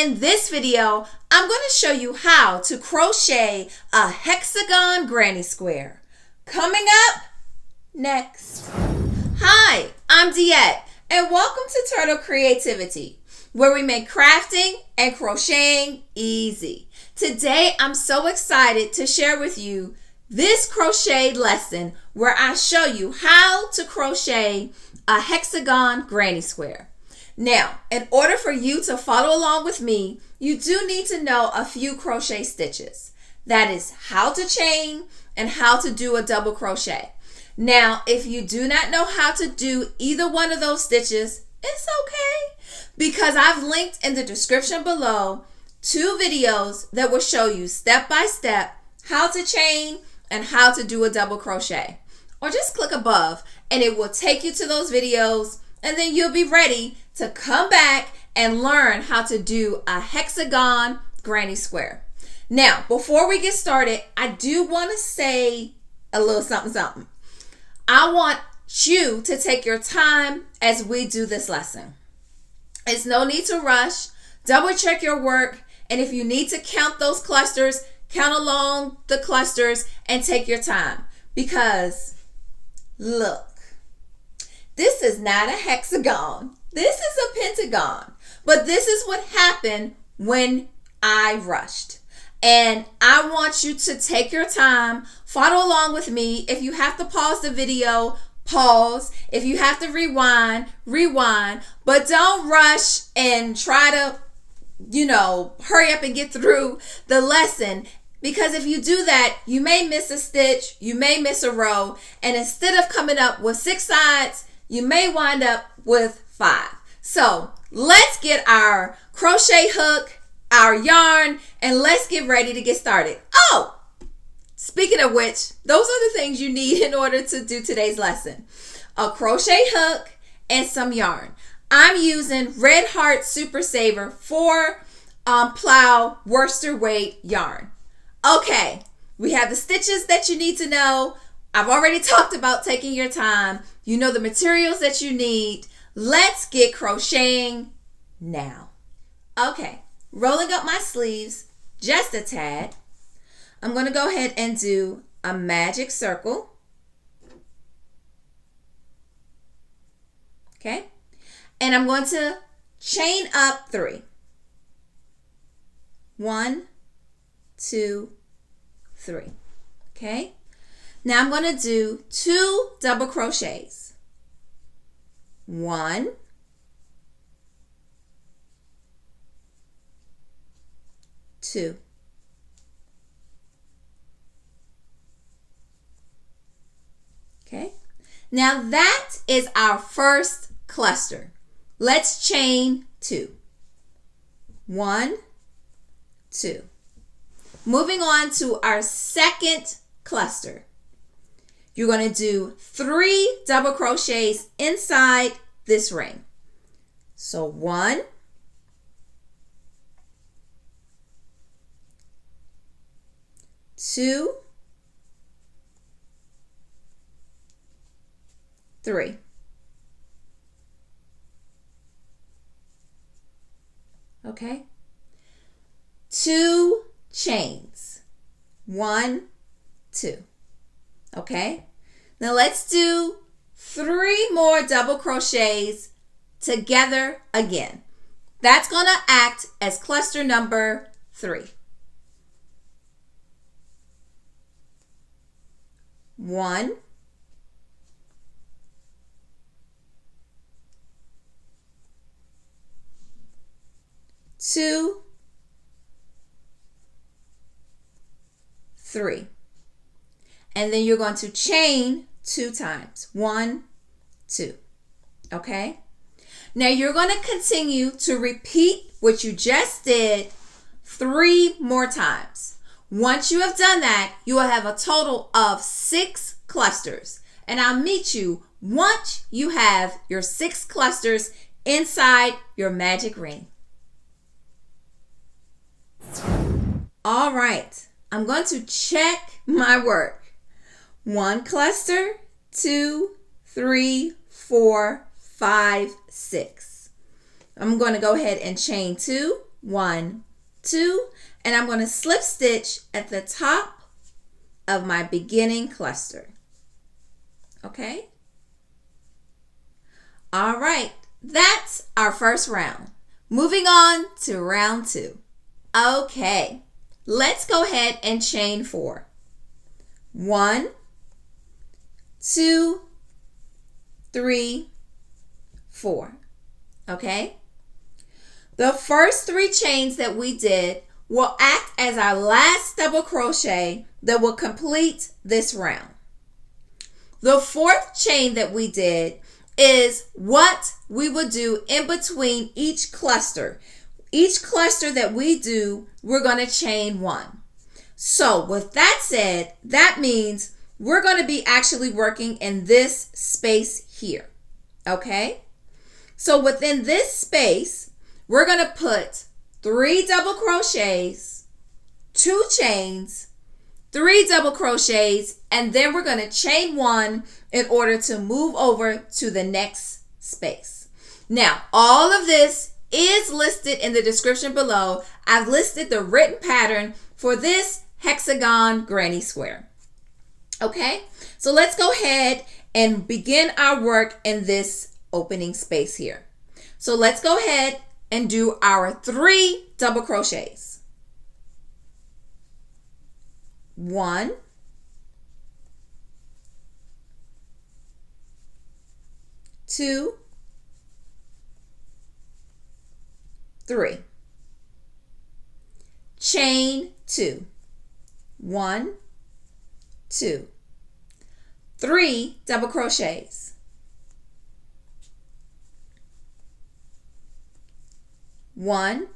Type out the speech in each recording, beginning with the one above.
In this video, I'm going to show you how to crochet a hexagon granny square. Coming up next. Hi, I'm Diette, and welcome to Turtle Creativity, where we make crafting and crocheting easy. Today, I'm so excited to share with you this crochet lesson where I show you how to crochet a hexagon granny square. Now, in order for you to follow along with me, you do need to know a few crochet stitches. That is how to chain and how to do a double crochet. Now, if you do not know how to do either one of those stitches, it's okay, because I've linked in the description below 2 videos that will show you step by step how to chain and how to do a double crochet. Or just click above and it will take you to those videos, and then you'll be ready to come back and learn how to do a hexagon granny square. Now, before we get started, I do want to say a little something. I want you to take your time as we do this lesson. It's no need to rush. Double check your work, and if you need to count those clusters, count along the clusters and take your time. Because look, this is not a hexagon. This is a pentagon. But this is what happened when I rushed. And I want you to take your time, follow along with me. If you have to pause the video, pause. If you have to rewind, rewind. But don't rush and try to, hurry up and get through the lesson. Because if you do that, you may miss a stitch, you may miss a row, and instead of coming up with 6 sides, you may wind up with 5. So let's get our crochet hook, our yarn, and let's get ready to get started. Oh, speaking of which, those are the things you need in order to do today's lesson. A crochet hook and some yarn. I'm using Red Heart Super Saver 4 plow worsted weight yarn. Okay, we have the stitches that you need to know. I've already talked about taking your time. You know the materials that you need. Let's get crocheting now. Okay, rolling up my sleeves just a tad. I'm going to go ahead and do a magic circle. Okay, and I'm going to chain up 3. 1, 2, 3. Okay. Now I'm going to do 2 double crochets. 1, 2. Okay. Now that is our first cluster. Let's chain 2. 1, 2. Moving on to our second cluster. You're going to do 3 double crochets inside this ring. So 1, 2, 3. Okay. 2 chains. 1, 2. Okay. Now let's do 3 more double crochets together again. That's going to act as cluster number 3. 1, 2, 3. And then you're going to chain 2 times. 1, 2. Okay? Now you're going to continue to repeat what you just did 3 more times. Once you have done that, you will have a total of 6 clusters. And I'll meet you once you have your 6 clusters inside your magic ring. All right. I'm going to check my work. 1 cluster, 2, 3, 4, 5, 6. I'm going to go ahead and chain 2, 1, 2, and I'm going to slip stitch at the top of my beginning cluster. Okay? All right, that's our first round. Moving on to round 2. Okay, let's go ahead and chain 4. 1, 2, 3, 4. Okay? The first 3 chains that we did will act as our last double crochet that will complete this round. The 4th chain that we did is what we would do in between each cluster. Each cluster that we do, we're going to chain 1. So with that said, that means we're going to be actually working in this space here. Okay? So within this space, we're going to put 3 double crochets, 2 chains, 3 double crochets, and then we're going to chain 1 in order to move over to the next space. Now, all of this is listed in the description below. I've listed the written pattern for this hexagon granny square. Okay, so let's go ahead and begin our work in this opening space here. So let's go ahead and do our 3 double crochets. 1, 2, 3. Chain 2. 1, 2, 3 double crochets. 1,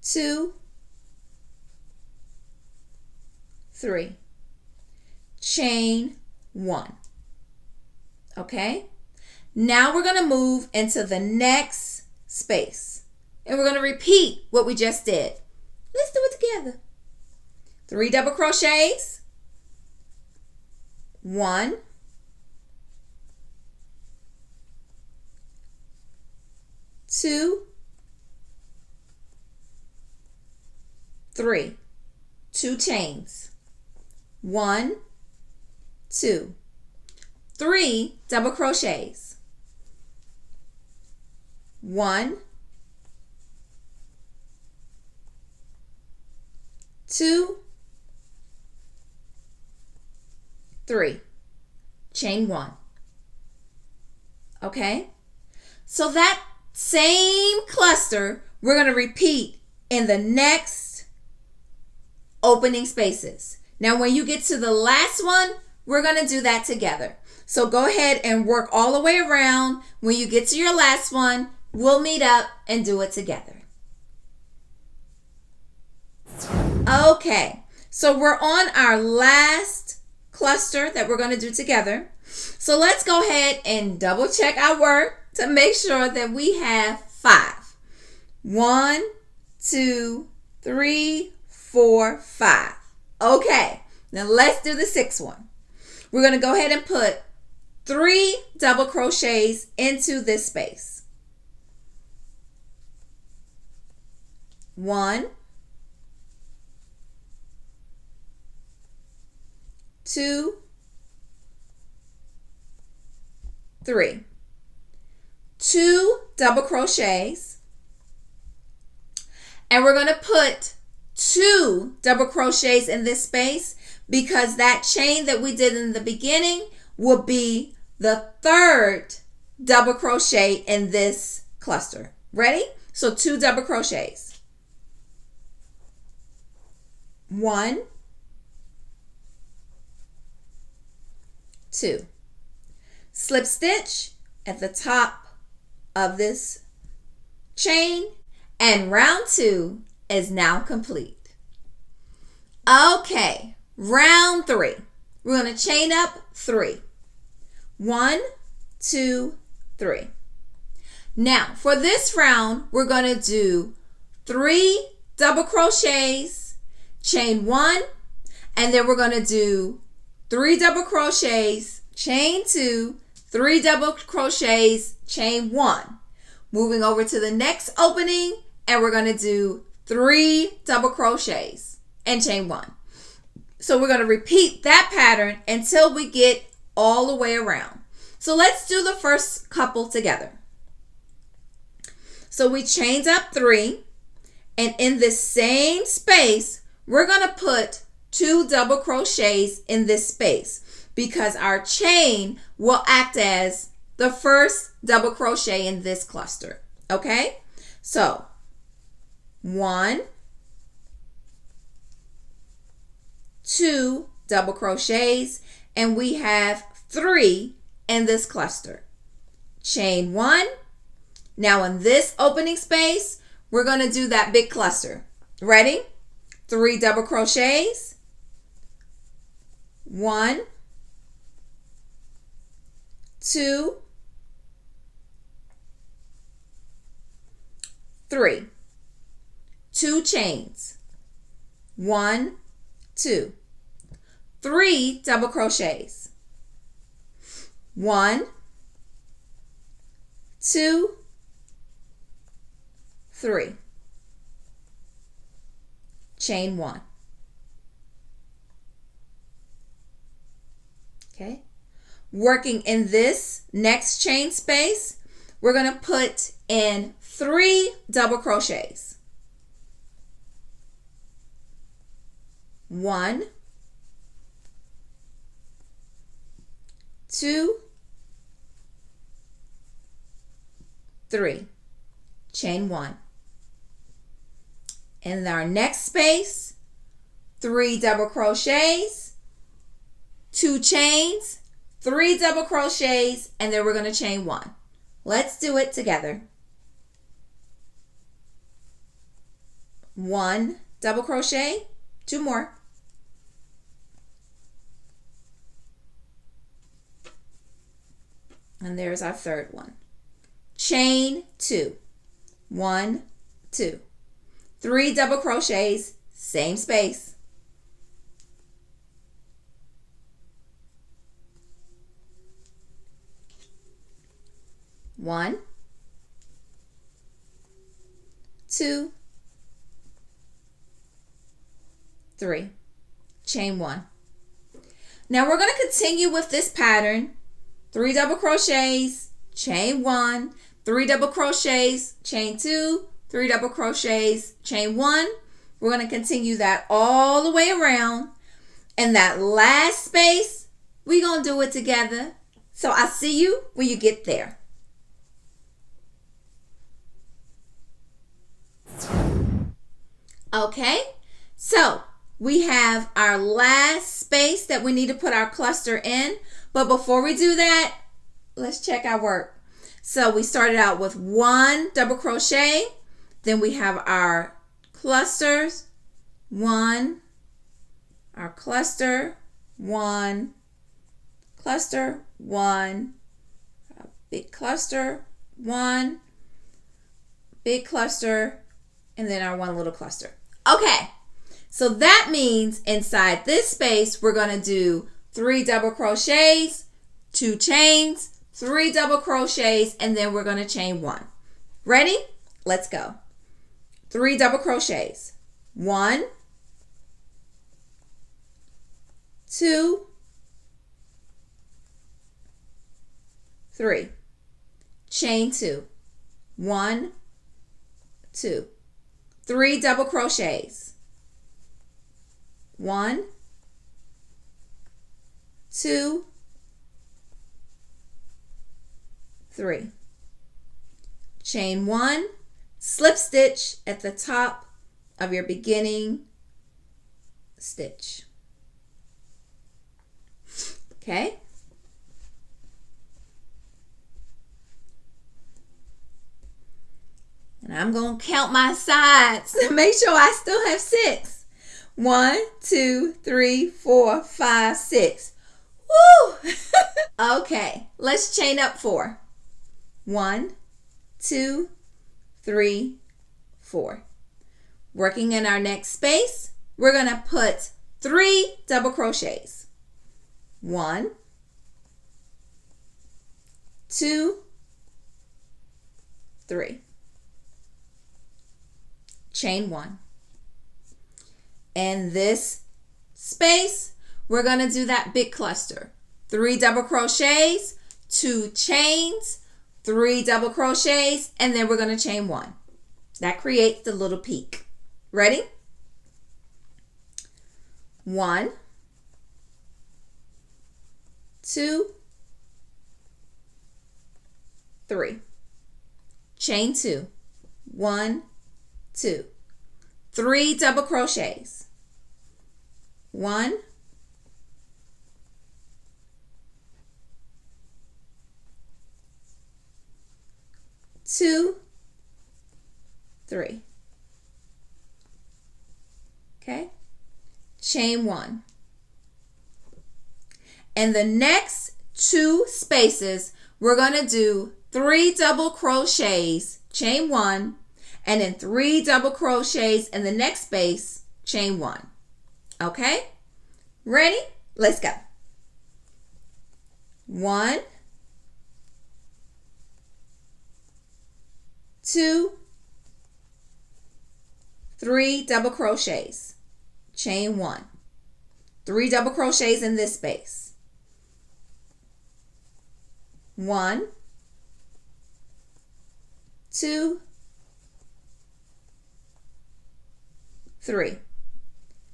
2, 3. Chain 1. Okay? Now we're going to move into the next space. And we're going to repeat what we just did. Let's do it together. 3 double crochets. 1, 2, 3. 2 chains. 1, 2, 3 double crochets. 1, 2, 3. Chain 1. Okay? So that same cluster we're going to repeat in the next opening spaces. Now when you get to the last one, we're going to do that together. So go ahead and work all the way around. When you get to your last one, we'll meet up and do it together. Okay, so we're on our last cluster that we're going to do together. So let's go ahead and double check our work to make sure that we have 5. 1, 2, 3, 4, 5. Okay, now let's do the 6th one. We're going to go ahead and put 3 double crochets into this space. 1, 2, 3. 2 double crochets, and we're going to put 2 double crochets in this space because that chain that we did in the beginning will be the 3rd double crochet in this cluster. Ready? So 2 double crochets. 1, 2. Slip stitch at the top of this chain, and round 2 is now complete. Okay, round 3. We're going to chain up 3. 1, 2, 3. Now for this round, we're going to do 3 double crochets, chain 1, and then we're going to do 3 double crochets, chain 2, 3 double crochets, chain 1. moving over to the next opening, and we're going to do 3 double crochets and chain 1. So we're going to repeat that pattern until we get all the way around. So let's do the first couple together. So we chained up 3, and in this same space, we're going to put 2 double crochets in this space because our chain will act as the first double crochet in this cluster. Okay? So 1, 2 double crochets, and we have 3 in this cluster. Chain 1. Now in this opening space, we're going to do that big cluster. Ready? 3 double crochets. 1, 2, 3. 2 chains. 1, 2. 3 double crochets. 1, 2, 3. Chain 1. Okay. Working in this next chain space, we're going to put in 3 double crochets. 1, 2, 3. Chain 1. In our next space, 3 double crochets, 2 chains, 3 double crochets, and then we're going to chain 1. Let's do it together. 1 double crochet, 2 more. And there's our third one. Chain 2. 1, 2. 3 double crochets, same space. 1, 2, 3. Chain 1. Now we're going to continue with this pattern. 3 double crochets, chain 1, 3 double crochets, chain 2, 3 double crochets, chain 1. We're going to continue that all the way around. And that last space, we're going to do it together. So I'll see you when you get there. Okay, so we have our last space that we need to put our cluster in. But before we do that, let's check our work. So we started out with 1 double crochet. Then we have our clusters. 1, our cluster, 1, cluster, 1, a big cluster, 1, big cluster, and then our 1 little cluster. Okay, so that means inside this space, we're going to do 3 double crochets, 2 chains, 3 double crochets, and then we're going to chain 1. Ready? Let's go. 3 double crochets. 1, 2, 3. Chain 2. 1, 2. 3 double crochets. 1, 2, 3. Chain 1, slip stitch at the top of your beginning stitch. Okay? And I'm going to count my sides to make sure I still have 6. 1, 2, 3, 4, 5, 6. Woo! Okay, let's chain up 4. 1, 2, 3, 4. Working in our next space, we're going to put 3 double crochets. 1, 2, 3. Chain 1. And this space, we're going to do that big cluster. 3 double crochets, 2 chains, 3 double crochets, and then we're going to chain 1. That creates the little peak. Ready? 1, 2, 3. Chain 2. 1, 2. 3 double crochets. 1, 2, 3. Okay? Chain 1. And the next 2 spaces, we're going to do 3 double crochets, chain 1, and then 3 double crochets in the next space, chain 1. Okay? Ready? Let's go. 1, 2, 3 double crochets, chain 1. 3 double crochets in this space. 1, 2, 3.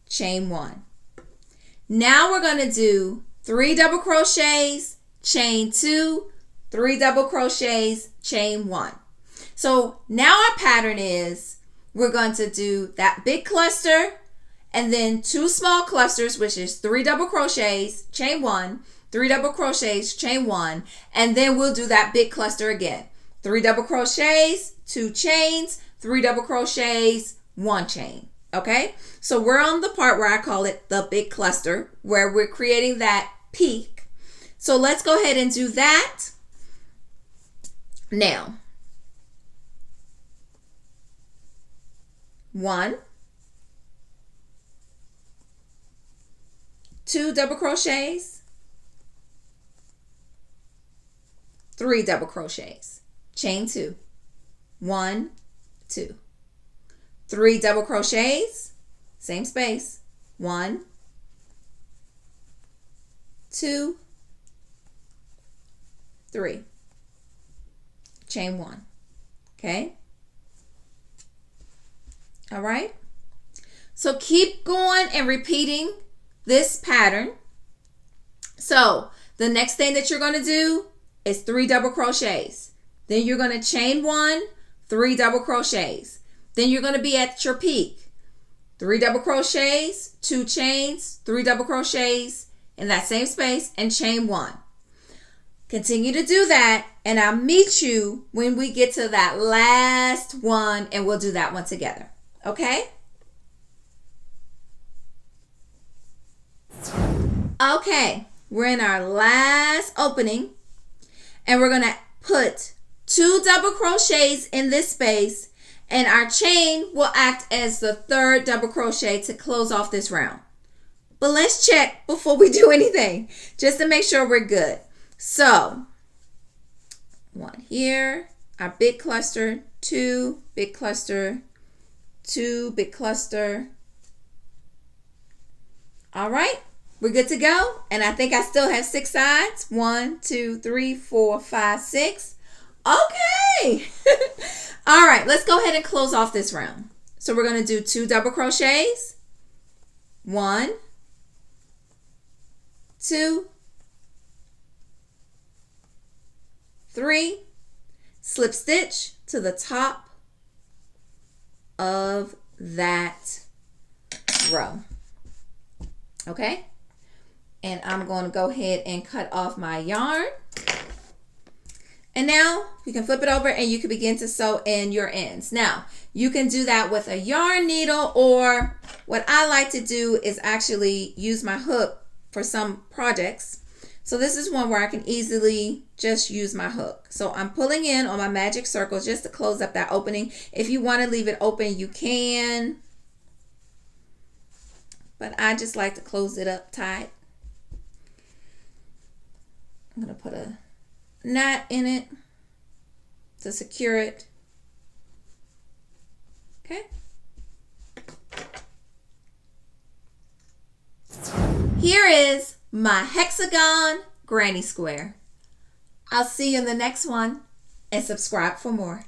Chain 1. Now we're going to do 3 double crochets, chain 2, 3 double crochets, chain 1. So now our pattern is we're going to do that big cluster and then 2 small clusters, which is 3 double crochets, chain 1, 3 double crochets, chain 1, and then we'll do that big cluster again. 3 double crochets, 2 chains, 3 double crochets, 1 chain. Okay? So we're on the part where I call it the big cluster, where we're creating that peak. So let's go ahead and do that. Now, 1, 2 double crochets, 3 double crochets, chain 2, 1, 2, 3 double crochets, same space, 1, 2, 3, chain 1. Okay? All right? So keep going and repeating this pattern. So the next thing that you're going to do is 3 double crochets. Then you're going to chain 1, 3 double crochets. Then you're going to be at your peak. 3 double crochets, 2 chains, 3 double crochets in that same space, and chain 1. Continue to do that, and I'll meet you when we get to that last one, and we'll do that one together. Okay? Okay, we're in our last opening, and we're going to put 2 double crochets in this space, and our chain will act as the 3rd double crochet to close off this round. But let's check before we do anything, just to make sure we're good. So, 1 here, our big cluster, 2 big cluster, 2 big cluster. All right, we're good to go. And I think I still have 6 sides. 1, 2, 3, 4, 5, 6. Okay. All right, let's go ahead and close off this round. So we're going to do 2 double crochets. 1, 2, 3. Slip stitch to the top of that row. Okay? And I'm going to go ahead and cut off my yarn. And now you can flip it over and you can begin to sew in your ends. Now, you can do that with a yarn needle, or what I like to do is actually use my hook for some projects. So this is one where I can easily just use my hook. So I'm pulling in on my magic circles just to close up that opening. If you want to leave it open, you can. But I just like to close it up tight. I'm going to put a knot in it to secure it. Okay. Here is my hexagon granny square. I'll see you in the next one, and subscribe for more.